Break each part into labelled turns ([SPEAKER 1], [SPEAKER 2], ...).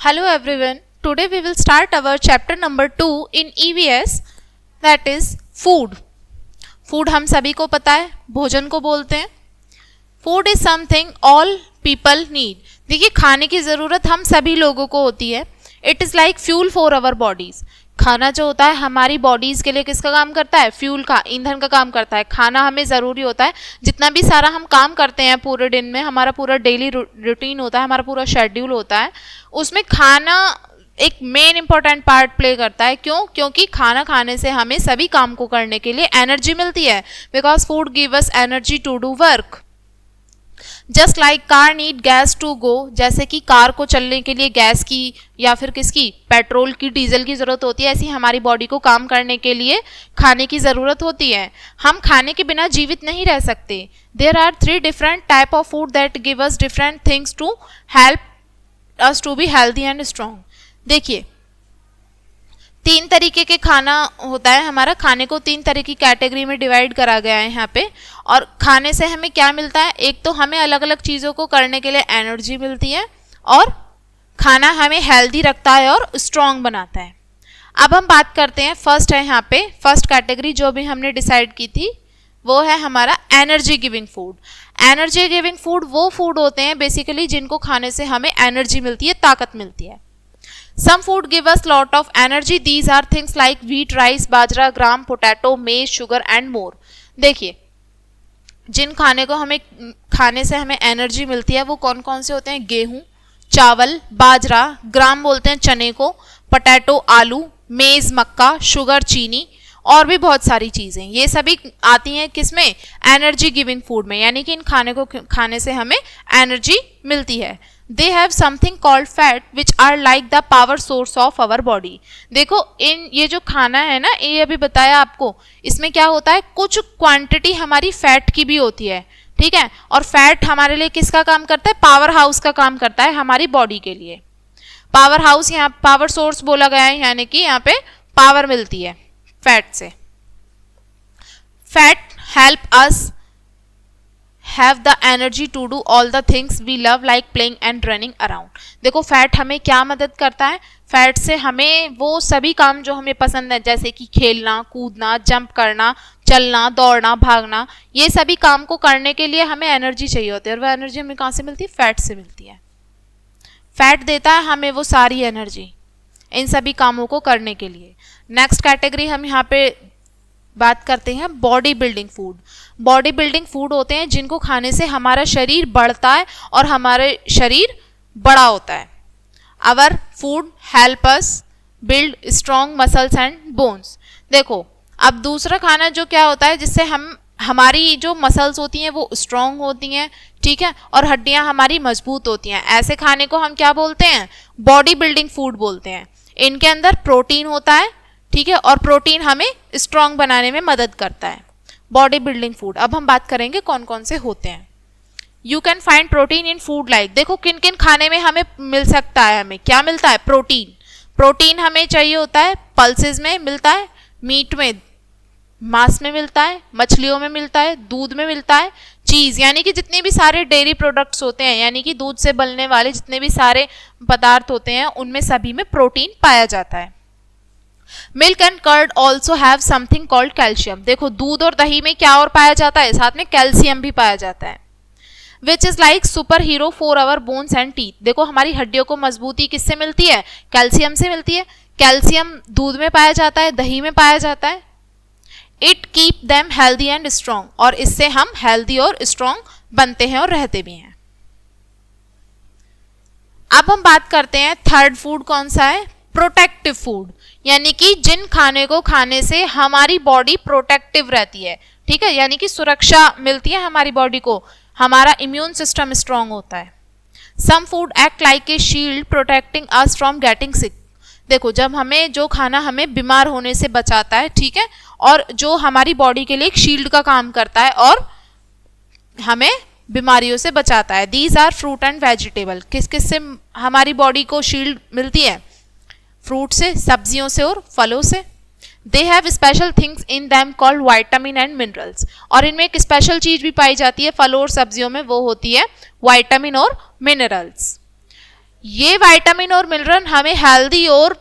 [SPEAKER 1] Hello everyone. Today we will start our chapter number 2 in EVS, that is food. Food हम सभी को पता है, भोजन को बोलते हैं. Food is something all people need. देखिए खाने की ज़रूरत हम सभी लोगों को होती है. It is like fuel for our bodies. खाना जो होता है हमारी बॉडीज़ के लिए किसका काम करता है? फ्यूल का, ईंधन का काम करता है. खाना हमें ज़रूरी होता है. जितना भी सारा हम काम करते हैं पूरे दिन में, हमारा पूरा डेली रूटीन होता है, हमारा पूरा शेड्यूल होता है, उसमें खाना एक मेन इंपॉर्टेंट पार्ट प्ले करता है. क्यों? क्योंकि खाना खाने से हमें सभी काम को करने के लिए एनर्जी मिलती है. Because food give us energy to do work. Just like car need gas to go, जैसे कि कार को चलने के लिए गैस की या फिर किसकी, पेट्रोल की, डीजल की ज़रूरत होती है, ऐसी हमारी बॉडी को काम करने के लिए खाने की ज़रूरत होती है. हम खाने के बिना जीवित नहीं रह सकते. There are 3 different type of food that give us different things to help us to be healthy and strong. देखिए 3 तरीके के खाना होता है. हमारा खाने को 3 तरह की कैटेगरी में डिवाइड करा गया है यहाँ पे. और खाने से हमें क्या मिलता है? एक तो हमें अलग अलग चीज़ों को करने के लिए एनर्जी मिलती है, और खाना हमें हेल्दी रखता है और स्ट्रॉन्ग बनाता है. अब हम बात करते हैं, फर्स्ट है यहाँ पे, फर्स्ट कैटेगरी जो भी हमने डिसाइड की थी वो है हमारा energy giving food. Energy giving food वो फूड होते हैं बेसिकली जिनको खाने से हमें एनर्जी मिलती है, ताकत मिलती है. Some food give us lot of energy. These are things like wheat, rice, bajra, gram, potato, maize, sugar and more. देखिए जिन खाने को हमें खाने से हमें एनर्जी मिलती है वो कौन कौन से होते हैं? गेहूं, चावल, बाजरा, ग्राम बोलते हैं चने को, पोटैटो आलू, मेज मक्का, शुगर चीनी, और भी बहुत सारी चीज़ें. ये सभी आती हैं किस में? एनर्जी गिविंग फूड में. यानी कि इन खाने को खाने से हमें एनर्जी मिलती है. They have something called fat which are like the power source of our body. देखो इन ये जो खाना है ना, ये अभी बताया आपको, इसमें क्या होता है, कुछ क्वांटिटी हमारी फैट की भी होती है, ठीक है. और फैट हमारे लिए किसका काम करता है? पावर हाउस का काम करता है हमारी बॉडी के लिए. पावर हाउस, यहाँ पावर सोर्स बोला गया है, यानी कि यहाँ पे पावर मिलती है फैट से. Fat help us have the energy to do all the things we love like playing and running around. देखो फैट हमें क्या मदद करता है? फैट से हमें वो सभी काम जो हमें पसंद है, जैसे कि खेलना, कूदना, जंप करना, चलना, दौड़ना, भागना, ये सभी काम को करने के लिए हमें एनर्जी चाहिए होती है. और वो एनर्जी हमें कहाँ से मिलती है? फैट से मिलती है. फैट देता है हमें वो सारी एनर्जी इन सभी कामों को करने के लिए. नेक्स्ट कैटेगरी हम यहाँ पे बात करते हैं body building food. Body building food होते हैं जिनको खाने से हमारा शरीर बढ़ता है और हमारे शरीर बड़ा होता है. Our food help us build strong muscles and bones. देखो अब दूसरा खाना जो क्या होता है, जिससे हमारी जो मसल्स होती हैं वो स्ट्रॉन्ग होती हैं, ठीक है, और हड्डियां हमारी मजबूत होती हैं. ऐसे खाने को हम क्या बोलते हैं? बॉडी बिल्डिंग फूड बोलते हैं. इनके अंदर प्रोटीन होता है, ठीक है, और प्रोटीन हमें स्ट्रॉन्ग बनाने में मदद करता है. Body building food. अब हम बात करेंगे कौन कौन से होते हैं. You can find protein in food like. देखो किन किन खाने में हमें मिल सकता है, हमें क्या मिलता है? प्रोटीन. प्रोटीन हमें चाहिए होता है पल्सेस में मिलता है, मीट में, मांस में मिलता है, मछलियों में मिलता है, दूध में मिलता है, चीज़ यानी कि जितने भी सारे डेयरी प्रोडक्ट्स होते हैं, यानी कि दूध से बनने वाले जितने भी सारे पदार्थ होते हैं, उनमें सभी में प्रोटीन पाया जाता है. Milk and curd also have something called calcium. देखो दूध और दही में क्या और पाया जाता है? साथ में कैल्शियम भी पाया जाता है. Which is like superhero for our bones and teeth. देखो हमारी हड्डियों को मजबूती किससे मिलती है? कैल्शियम से मिलती है. कैल्शियम दूध में पाया जाता है, दही में पाया जाता है. It keep them healthy and strong. और इससे हम हेल्दी और स्ट्रॉन्ग बनते हैं और रहते भी हैं. अब हम बात करते हैं थर्ड फूड कौन सा है? Protective food. यानी कि जिन खाने को खाने से हमारी बॉडी प्रोटेक्टिव रहती है, ठीक है, यानी कि सुरक्षा मिलती है हमारी बॉडी को, हमारा इम्यून सिस्टम स्ट्रांग होता है. Some food act like a shield protecting us from getting sick. देखो जब हमें जो खाना हमें बीमार होने से बचाता है, ठीक है, और जो हमारी बॉडी के लिए एक शील्ड का काम करता है और हमें बीमारियों से बचाता है. These are fruit and vegetable. किस किस से हमारी बॉडी को शील्ड मिलती है? फ्रूट से, सब्जियों से और फलों से. They have special things in them called vitamin and minerals. और इनमें एक स्पेशल चीज भी पाई जाती है फलों और सब्जियों में, वो होती है वाइटामिन और मिनरल्स. ये विटामिन और मिनरल हमें हेल्दी और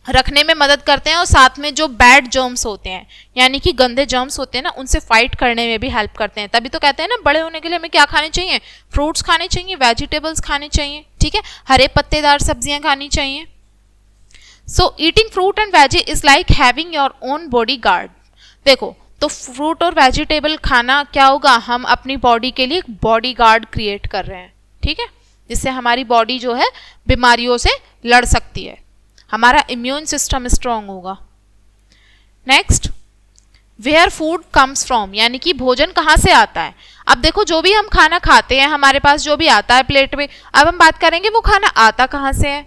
[SPEAKER 1] रखने में मदद करते हैं और साथ में जो बैड जर्म्स होते हैं यानी कि गंदे जर्म्स होते हैं ना उनसे फाइट करने में भी हेल्प करते हैं। तभी तो कहते हैं ना बड़े होने के लिए हमें क्या खाने चाहिए, फ्रूट्स खाने चाहिए, वेजिटेबल्स खाने चाहिए, ठीक है, हरे पत्तेदार सब्जियां खानी चाहिए। So eating fruit and veggie is like having your own body guard. देखो तो फ्रूट और वेजिटेबल खाना क्या होगा, हम अपनी बॉडी के लिए एक बॉडी गार्ड क्रिएट कर रहे हैं, ठीक है, जिससे हमारी बॉडी जो है बीमारियों से लड़ सकती है, हमारा इम्यून सिस्टम स्ट्रांग होगा। Next, where food comes from, यानी कि भोजन कहाँ से आता है। अब देखो जो भी हम खाना खाते हैं हमारे पास जो भी आता है प्लेट में, अब हम बात करेंगे वो खाना आता कहाँ से है।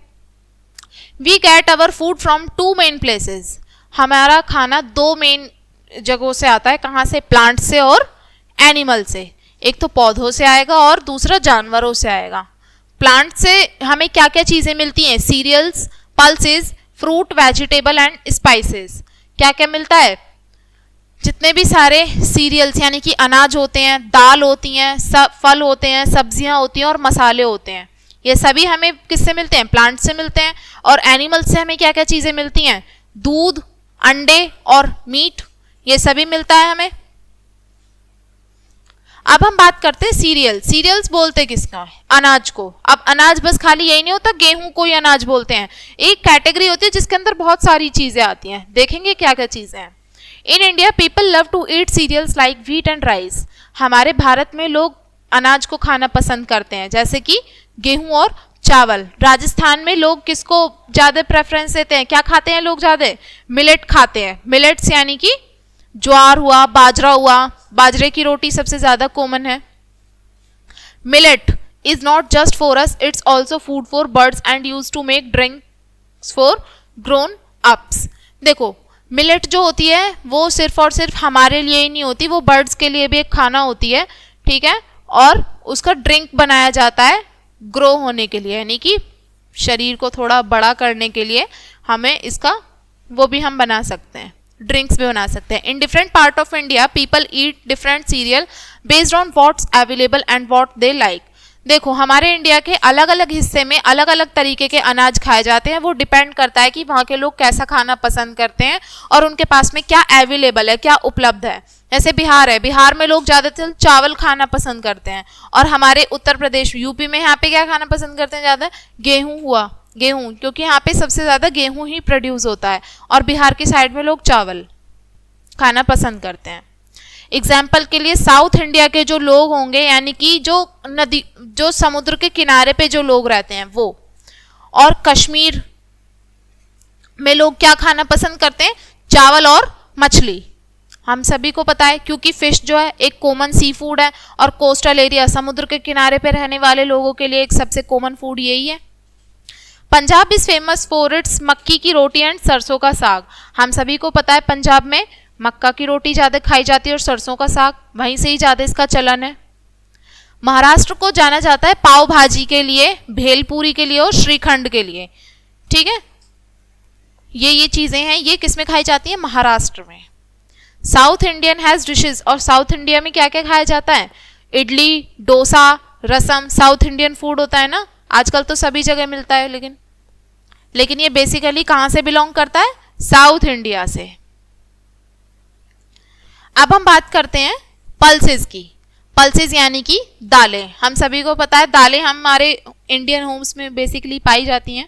[SPEAKER 1] We get our food from two main places, हमारा खाना दो मेन जगहों से आता है, कहाँ से, प्लांट से और एनिमल से। एक तो पौधों से आएगा और दूसरा जानवरों से आएगा। प्लांट से हमें क्या क्या चीज़ें मिलती हैं, cereals, pulses, fruit, vegetable and spices. क्या क्या मिलता है, जितने भी सारे सीरियल्स यानी कि अनाज होते हैं, दाल होती हैं, फल होते हैं, सब्जियां होती हैं और मसाले होते हैं, ये सभी हमें किससे मिलते हैं, प्लांट से मिलते हैं। और एनिमल से हमें क्या क्या चीज़ें मिलती हैं, दूध, अंडे और मीट, ये सभी मिलता है हमें। अब हम बात करते हैं सीरियल। सीरियल्स बोलते किसका है, अनाज को। अब अनाज बस खाली यही नहीं होता, गेहूं को ही अनाज बोलते हैं। एक कैटेगरी होती है जिसके अंदर बहुत सारी चीजें आती हैं, देखेंगे क्या क्या चीजें हैं। In India people love to eat cereals like wheat and rice. हमारे भारत में लोग अनाज को खाना पसंद करते हैं, जैसे कि गेहूं और चावल। राजस्थान में लोग किसको ज्यादा प्रेफरेंस देते हैं, क्या खाते हैं लोग ज्यादा, मिलेट खाते हैं। मिलेट्स यानी कि ज्वार हुआ, बाजरा हुआ, बाजरे की रोटी सबसे ज्यादा कॉमन है। Millet is not just for us, it's also food for birds and use to make drinks for grown ups. देखो मिलेट जो होती है वो सिर्फ और सिर्फ हमारे लिए ही नहीं होती, वो बर्ड्स के लिए भी एक खाना होती है, ठीक है, और उसका ड्रिंक बनाया जाता है ग्रो होने के लिए, यानी कि शरीर को थोड़ा बड़ा करने के लिए हमें इसका वो भी हम बना सकते हैं, ड्रिंक्स भी बना सकते हैं। In different part of India people eat different serial based on what's available and what they like. देखो हमारे इंडिया के अलग अलग हिस्से में अलग अलग तरीके के अनाज खाए जाते हैं, वो डिपेंड करता है कि वहाँ के लोग कैसा खाना पसंद करते हैं और उनके पास में क्या अवेलेबल है, क्या उपलब्ध है। जैसे बिहार है, बिहार में लोग ज़्यादातर चावल खाना पसंद करते हैं, और हमारे उत्तर प्रदेश यूपी में यहाँ पे क्या खाना पसंद करते हैं ज़्यादा, गेहूँ हुआ, गेहूँ, क्योंकि यहाँ पे सबसे ज़्यादा गेहूँ ही प्रोड्यूस होता है, और बिहार की साइड में लोग चावल खाना पसंद करते हैं। एग्जाम्पल के लिए साउथ इंडिया के जो लोग होंगे, यानी कि जो नदी, जो समुद्र के किनारे पे जो लोग रहते हैं वो, और कश्मीर में लोग क्या खाना पसंद करते हैं, चावल और मछली। हम सभी को पता है क्योंकि फिश जो है एक कॉमन सी फूड है, और कोस्टल एरिया समुद्र के किनारे पे रहने वाले लोगों के लिए एक सबसे कॉमन फूड यही है। Punjab is famous for its मक्की की रोटी एंड सरसों का साग। हम सभी को पता है पंजाब में मक्का की रोटी ज़्यादा खाई जाती है और सरसों का साग, वहीं से ही ज़्यादा इसका चलन है। महाराष्ट्र को जाना जाता है पाव भाजी के लिए, भेलपूरी के लिए और श्रीखंड के लिए, ठीक है, ये चीज़ें हैं, ये किस में खाई जाती हैं, महाराष्ट्र में। साउथ इंडियन हैज़ डिशेज, और साउथ इंडिया में क्या क्या खाया जाता है, इडली, डोसा, रसम साउथ इंडियन फूड होता है ना, आजकल तो सभी जगह मिलता है, लेकिन ये बेसिकली कहाँ से बिलोंग करता है, साउथ इंडिया से। अब हम बात करते हैं पल्सेस की। पल्सेस यानी कि दालें। हम सभी को पता है दालें हमारे इंडियन होम्स में बेसिकली पाई जाती हैं।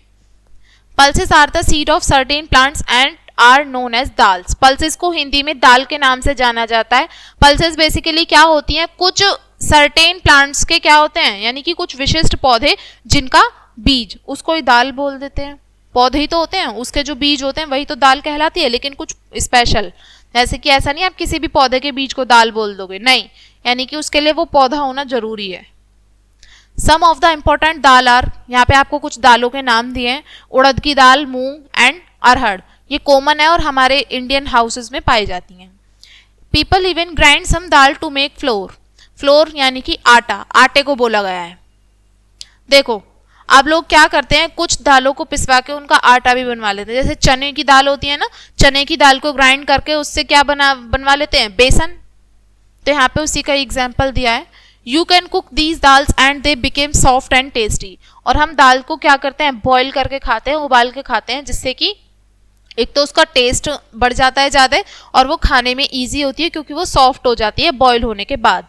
[SPEAKER 1] Pulses are the seed of certain plants and are known as dals. Pulses को हिंदी में दाल के नाम से जाना जाता है। पल्सेस बेसिकली क्या होती हैं, कुछ सर्टेन प्लांट्स के क्या होते हैं, यानी कि कुछ विशिष्ट पौधे जिनका बीज, उसको ही दाल बोल देते हैं। पौधे ही तो होते हैं, उसके जो बीज होते हैं वही तो दाल कहलाती है, लेकिन कुछ स्पेशल, जैसे कि ऐसा नहीं आप किसी भी पौधे के बीज को दाल बोल दोगे, नहीं, यानी कि उसके लिए वो पौधा होना जरूरी है। Some of the important dal are, यहाँ पे आपको कुछ दालों के नाम दिए हैं, उड़द की दाल, मूंग एंड अरहर, ये कॉमन है और हमारे इंडियन हाउसेज में पाई जाती हैं। People even grind some dal to make flour. Flour यानी कि आटा, आटे को बोला गया है। देखो अब लोग क्या करते हैं, कुछ दालों को पिसवा के उनका आटा भी बनवा लेते हैं। जैसे चने की दाल होती है ना, चने की दाल को ग्राइंड करके उससे क्या बनवा लेते हैं, बेसन। तो यहाँ पे उसी का एग्जाम्पल दिया है, you can cook these dals and they became soft and tasty. और हम दाल को क्या करते हैं, बॉईल करके खाते हैं, उबाल के खाते हैं, जिससे कि एक तो उसका टेस्ट बढ़ जाता है ज़्यादा और वो खाने में ईजी होती है क्योंकि वो सॉफ्ट हो जाती है बॉईल होने के बाद।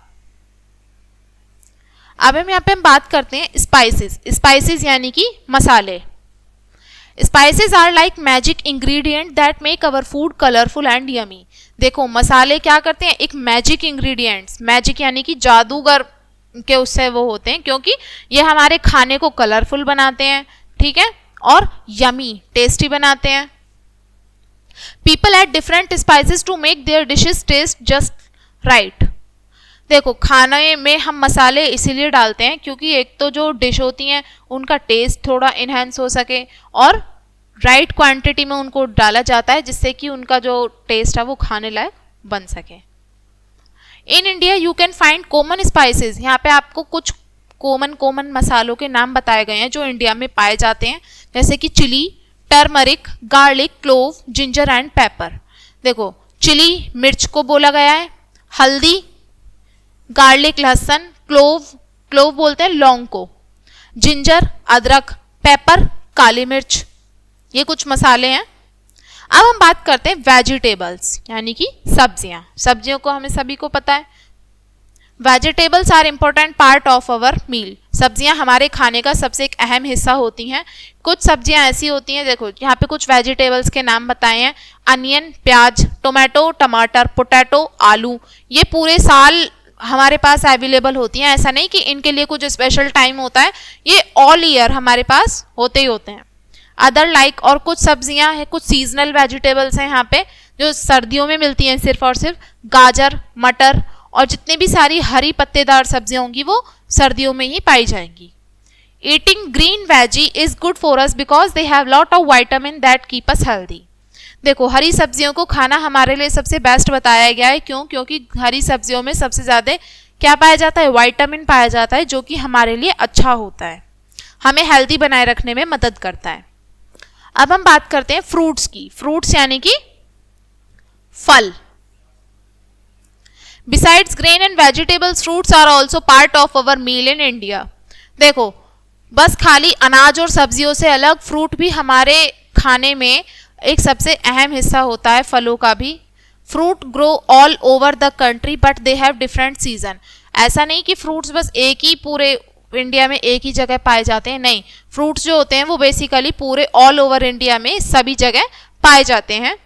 [SPEAKER 1] अब हम यहाँ पे बात करते हैं स्पाइसेस। स्पाइसेस यानी कि मसाले। Spices are like magic ingredient that make our food colourful and yummy. देखो मसाले क्या करते हैं, एक मैजिक इंग्रेडिएंट्स, मैजिक यानी कि जादूगर के उससे वो होते हैं, क्योंकि ये हमारे खाने को कलरफुल बनाते हैं, ठीक है, और यमी टेस्टी बनाते हैं। People add different spices to make their dishes taste just right. देखो खाने में हम मसाले इसीलिए डालते हैं क्योंकि एक तो जो डिश होती हैं उनका टेस्ट थोड़ा इन्हेंस हो सके और राइट क्वांटिटी में उनको डाला जाता है जिससे कि उनका जो टेस्ट है वो खाने लायक बन सके। In India you can find common spices. यहाँ पे आपको कुछ कॉमन मसालों के नाम बताए गए हैं जो इंडिया में पाए जाते हैं, जैसे कि chili, turmeric, garlic, clove, ginger and pepper. देखो चिली मिर्च को बोला गया है, हल्दी, गार्लिक लहसुन, क्लोव बोलते हैं लौंग को, जिंजर अदरक, पेपर काली मिर्च, ये कुछ मसाले हैं। अब हम बात करते हैं वेजिटेबल्स यानी कि सब्जियां। सब्जियों को हमें सभी को पता है, vegetables are important part of our meal. सब्जियां हमारे खाने का सबसे एक अहम हिस्सा होती हैं। कुछ सब्जियां ऐसी होती हैं, देखो यहाँ पे कुछ वेजिटेबल्स के नाम बताए हैं, अनियन प्याज, टोमेटो टमाटर, पोटैटो आलू। ये पूरे साल हमारे पास अवेलेबल होती हैं, ऐसा नहीं कि इनके लिए कुछ स्पेशल टाइम होता है, ये ऑल ईयर हमारे पास होते ही होते हैं। अदर लाइक और कुछ सब्जियां हैं, कुछ सीजनल वेजिटेबल्स हैं यहाँ पे जो सर्दियों में मिलती हैं सिर्फ और सिर्फ, गाजर, मटर और जितनी भी सारी हरी पत्तेदार सब्जियां होंगी वो सर्दियों में ही पाई जाएंगी। Eating green veggie is good for us because they have lot of vitamin that keep us healthy. देखो हरी सब्जियों को खाना हमारे लिए सबसे बेस्ट बताया गया है, क्यों? क्योंकि हरी सब्जियों में सबसे ज़्यादा क्या पाया जाता है, विटामिन पाया जाता है, जो कि हमारे लिए अच्छा होता है, हमें हेल्दी बनाए रखने में मदद करता है। अब हम बात करते हैं फ्रूट्स की। फ्रूट्स यानी कि फल। Besides grain and vegetables, fruits are also part of our meal in India. देखो बस खाली अनाज और सब्जियों से अलग फ्रूट भी हमारे खाने में एक सबसे अहम हिस्सा होता है, फलों का भी। Fruit grow all over the country but they have different season. ऐसा नहीं कि फ्रूट्स बस एक ही पूरे इंडिया में एक ही जगह पाए जाते हैं, नहीं, फ्रूट्स जो होते हैं वो बेसिकली पूरे ऑल ओवर इंडिया में सभी जगह पाए जाते हैं,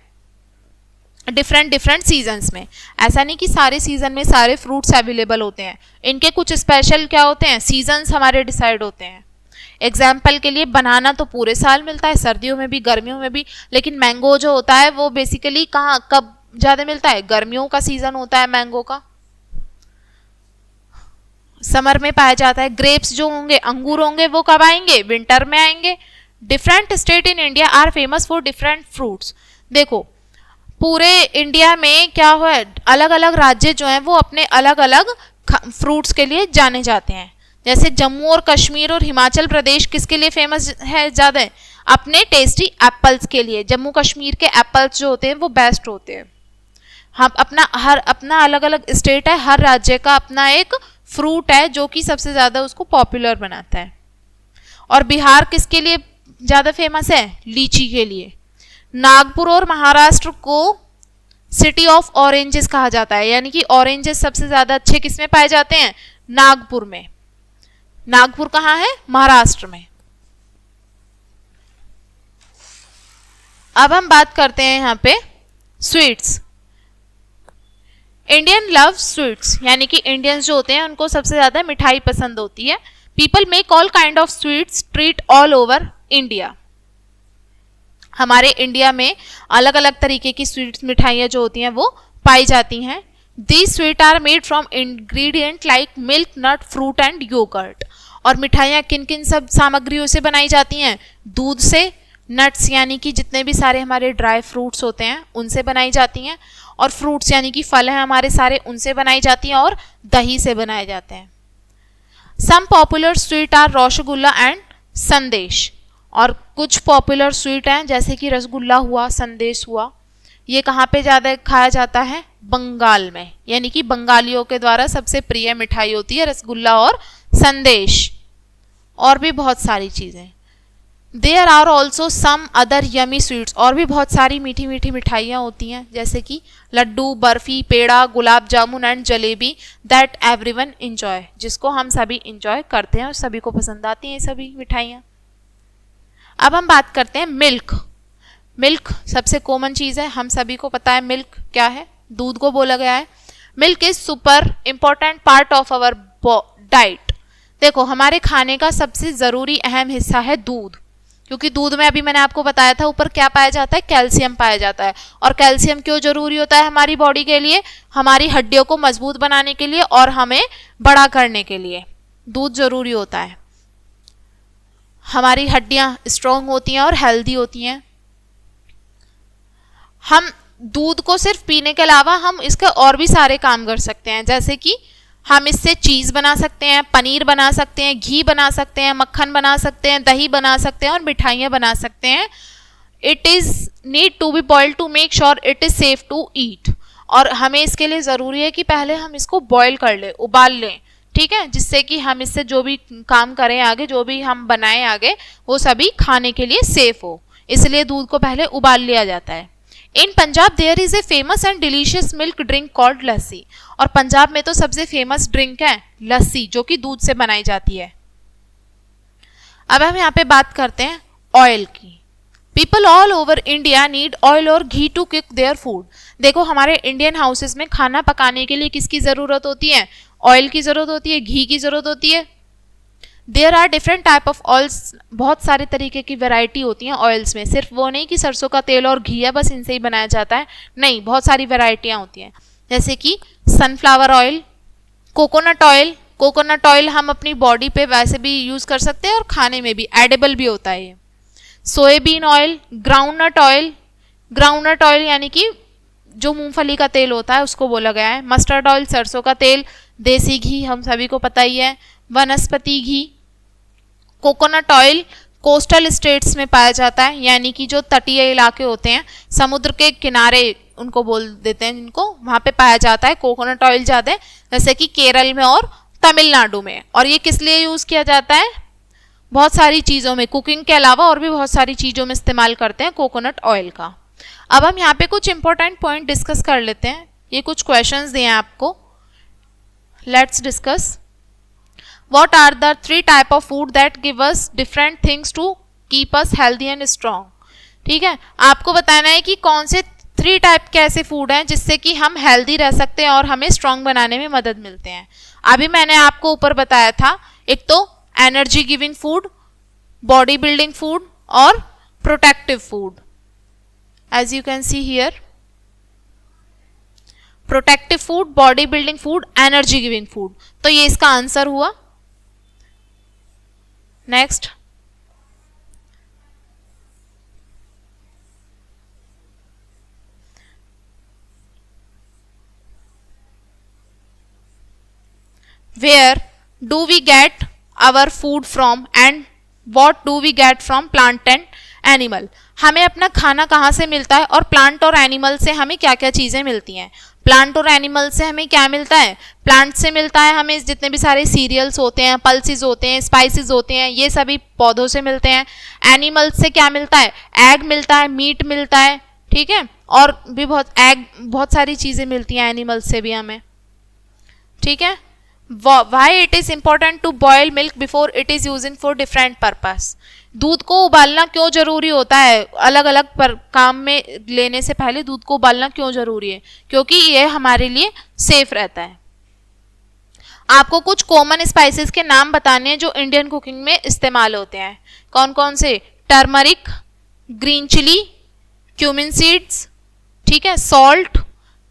[SPEAKER 1] डिफरेंट सीजन्स में। ऐसा नहीं कि सारे सीजन में सारे फ्रूट्स अवेलेबल होते हैं, इनके कुछ स्पेशल क्या होते हैं, सीजन्स हमारे डिसाइड होते हैं। एग्जाम्पल के लिए बनाना तो पूरे साल मिलता है, सर्दियों में भी गर्मियों में भी, लेकिन मैंगो जो होता है वो बेसिकली कहाँ कब ज़्यादा मिलता है, गर्मियों का सीजन होता है मैंगो का, समर में पाया जाता है। ग्रेप्स जो होंगे, अंगूर होंगे, वो कब आएंगे, विंटर में आएंगे। Different state in India are famous for different fruits. देखो पूरे इंडिया में क्या है, अलग अलग राज्य जो हैं वो अपने अलग अलग फ्रूट्स के लिए जाने जाते हैं। जैसे जम्मू और कश्मीर और हिमाचल प्रदेश किसके लिए फेमस है ज़्यादा, अपने टेस्टी एप्पल्स के लिए। जम्मू कश्मीर के एप्पल्स जो होते हैं वो बेस्ट होते हैं। हम अपना अलग अलग स्टेट है, हर राज्य का अपना एक फ्रूट है जो कि सबसे ज़्यादा उसको पॉपुलर बनाता है। और बिहार किसके लिए ज़्यादा फेमस है, लीची के लिए। नागपुर और महाराष्ट्र को सिटी ऑफ ऑरेंजेस कहा जाता है, यानी कि ऑरेंजेस सबसे ज़्यादा अच्छे किस में पाए जाते हैं, नागपुर में। नागपुर कहाँ है, महाराष्ट्र में। अब हम बात करते हैं यहाँ पे स्वीट्स। इंडियन लव स्वीट्स, यानी कि इंडियंस जो होते हैं उनको सबसे ज़्यादा मिठाई पसंद होती है। People make all kind of sweets treat all over India. हमारे इंडिया में अलग अलग तरीके की स्वीट्स मिठाइयाँ जो होती हैं वो पाई जाती हैं। These sweet are made from ingredient like milk, nut, fruit and yoghurt. और मिठाइयाँ किन किन सब सामग्रियों से बनाई जाती हैं, दूध से, नट्स यानी कि जितने भी सारे हमारे ड्राई फ्रूट्स होते हैं उनसे बनाई जाती हैं, और फ्रूट्स यानी कि फल हैं हमारे सारे, उनसे बनाई जाती हैं, और दही से बनाए जाते हैं। Some popular sweet are rasgulla and sandesh. और कुछ पॉपुलर स्वीट हैं जैसे कि रसगुल्ला हुआ, संदेश हुआ। ये कहाँ पे ज़्यादा खाया जाता है? बंगाल में, यानी कि बंगालियों के द्वारा सबसे प्रिय मिठाई होती है रसगुल्ला और संदेश, और भी बहुत सारी चीज़ें। There are also some other yummy sweets, और भी बहुत सारी मीठी मीठी मिठाइयाँ होती हैं, जैसे कि laddu, barfi, peda, gulab jamun and jalebi, that everyone enjoy, जिसको हम सभी इंजॉय करते हैं और सभी को पसंद आती हैं ये सभी मिठाइयाँ। अब हम बात करते हैं मिल्क। मिल्क सबसे कॉमन चीज़ है, हम सभी को पता है मिल्क क्या है, दूध को बोला गया है। Milk is super important part of our diet. देखो, हमारे खाने का सबसे ज़रूरी अहम हिस्सा है दूध, क्योंकि दूध में अभी मैंने आपको बताया था ऊपर क्या पाया जाता है? कैल्शियम पाया जाता है। और कैल्शियम क्यों जरूरी होता है हमारी बॉडी के लिए? हमारी हड्डियों को मजबूत बनाने के लिए और हमें बड़ा करने के लिए दूध जरूरी होता है। हमारी हड्डियां स्ट्रांग होती हैं और हेल्दी होती हैं। हम दूध को सिर्फ पीने के अलावा हम इसके और भी सारे काम कर सकते हैं, जैसे कि हम इससे चीज़ बना सकते हैं, पनीर बना सकते हैं, घी बना सकते हैं, मक्खन बना सकते हैं, दही बना सकते हैं और मिठाइयाँ बना सकते हैं। It is need to be boiled to make sure it is safe to eat. और हमें इसके लिए ज़रूरी है कि पहले हम इसको बॉयल कर लें, उबाल लें, ठीक है, जिससे कि हम इससे जो भी काम करें आगे, जो भी हम बनाएं आगे, वो सभी खाने के लिए सेफ हो। इसलिए दूध को पहले उबाल लिया जाता है। In Punjab there is a famous and delicious milk drink called lassi. और पंजाब में तो सबसे फेमस ड्रिंक है लस्सी, जो कि दूध से बनाई जाती है। अब हम यहाँ पे बात करते हैं ऑयल की। People all over India need oil और घी टू कुक देयर फूड। देखो, हमारे इंडियन हाउसेस में खाना पकाने के लिए किसकी ज़रूरत होती है? ऑयल की ज़रूरत होती है, घी की ज़रूरत होती है। There are different type of oils, बहुत सारे तरीके की वैरायटी होती हैं ऑयल्स में। सिर्फ वो नहीं कि सरसों का तेल और घी है बस इनसे ही बनाया जाता है, नहीं, बहुत सारी वैरायटियाँ होती हैं, जैसे कि sunflower oil, coconut oil. Coconut oil हम अपनी बॉडी पे वैसे भी यूज़ कर सकते हैं और खाने में भी एडिबल भी होता है ये। Soybean oil, groundnut oil, groundnut oil यानी कि जो मूंगफली का तेल होता है उसको बोला गया है। मस्टर्ड ऑयल, सरसों का तेल, देसी घी हम सभी को पता ही है, वनस्पति घी। कोकोनट ऑयल कोस्टल स्टेट्स में पाया जाता है, यानी कि जो तटीय इलाके होते हैं, समुद्र के किनारे उनको बोल देते हैं जिनको, वहाँ पे पाया जाता है कोकोनट ऑयल ज़्यादा, जैसे कि केरल में और तमिलनाडु में। और ये किस लिए यूज़ किया जाता है? बहुत सारी चीज़ों में, कुकिंग के अलावा और भी बहुत सारी चीज़ों में इस्तेमाल करते हैं कोकोनट ऑयल का। अब हम यहाँ पे कुछ इंपॉर्टेंट पॉइंट डिस्कस कर लेते हैं। ये कुछ क्वेश्चंस दिए हैं आपको, let's discuss. What are the 3 type of food that give us different things to keep us healthy and strong? ठीक है, आपको बताना है कि कौन से 3 टाइप के ऐसे फूड हैं जिससे कि हम हेल्दी रह सकते हैं और हमें स्ट्रांग बनाने में मदद मिलते हैं। अभी मैंने आपको ऊपर बताया था, एक तो energy giving food, body building food और protective food. As you can see here, protective food, body building food, energy giving food. तो ये इसका आंसर हुआ। Next, where do we get our food from and what do we get from plant and animal? हमें अपना खाना कहाँ से मिलता है और प्लांट और एनिमल से हमें क्या क्या चीज़ें मिलती हैं। प्लांट और एनिमल से हमें क्या मिलता है? प्लांट से मिलता है हमें जितने भी सारे सीरियल्स होते हैं, पल्सेस होते हैं, स्पाइसेस होते हैं, ये सभी पौधों से मिलते हैं। एनिमल से क्या मिलता है? एग मिलता है, मीट मिलता है, ठीक है, और भी बहुत सारी चीज़ें मिलती हैं एनिमल से भी हमें, ठीक है। Why it is important to boil milk before it is used for different purpose? दूध को उबालना क्यों जरूरी होता है? अलग अलग काम में लेने से पहले दूध को उबालना क्यों जरूरी है? क्योंकि ये हमारे लिए सेफ रहता है। आपको कुछ कॉमन स्पाइसेस के नाम बताने हैं जो इंडियन कुकिंग में इस्तेमाल होते हैं। कौन कौन से? Turmeric, green chili, cumin seeds, ठीक है, सॉल्ट,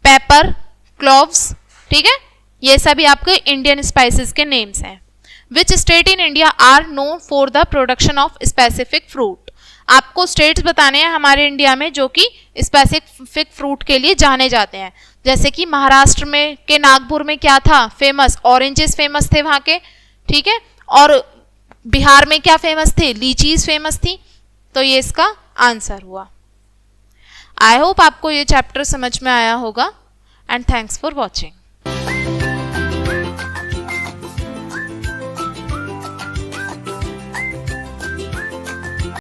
[SPEAKER 1] पेपर, क्लोव्स, ठीक है, ये सभी आपके इंडियन स्पाइसेस के नेम्स हैं। Which state in India are known for the production of specific fruit? आपको स्टेट्स बताने हैं हमारे इंडिया में जो कि स्पेसिफिक फ्रूट के लिए जाने जाते हैं। जैसे कि महाराष्ट्र में के नागपुर में क्या था फेमस? ऑरेंजेस फेमस थे वहाँ के, ठीक है, और बिहार में क्या फेमस थे? लीचीज फेमस थी। तो ये इसका आंसर हुआ। आई होप आपको ये चैप्टर समझ में आया होगा एंड थैंक्स फॉर वॉचिंग।